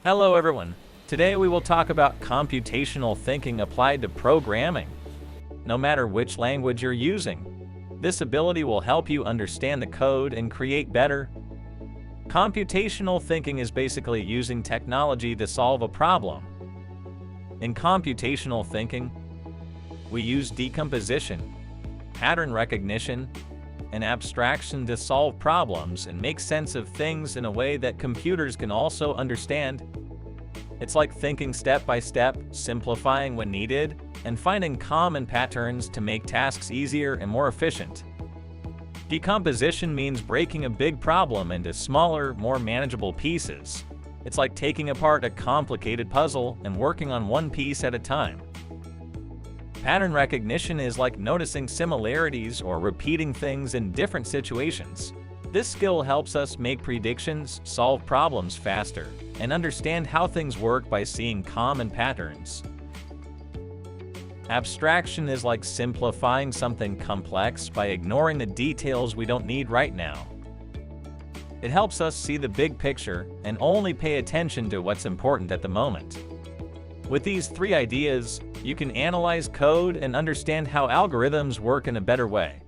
Hello everyone. Today we will talk about computational thinking applied to programming. No matter which language you're using, this ability will help you understand the code and create better. Computational thinking is basically using technology to solve a problem. In computational thinking, we use decomposition, pattern recognition, and abstraction to solve problems and make sense of things in a way that computers can also understand. It's like thinking step by step, simplifying when needed, and finding common patterns to make tasks easier and more efficient. Decomposition means breaking a big problem into smaller, more manageable pieces. It's like taking apart a complicated puzzle and working on one piece at a time. Pattern recognition is like noticing similarities or repeating things in different situations. This skill helps us make predictions, solve problems faster, and understand how things work by seeing common patterns. Abstraction is like simplifying something complex by ignoring the details we don't need right now. It helps us see the big picture and only pay attention to what's important at the moment. With these three ideas, you can analyze code and understand how algorithms work in a better way.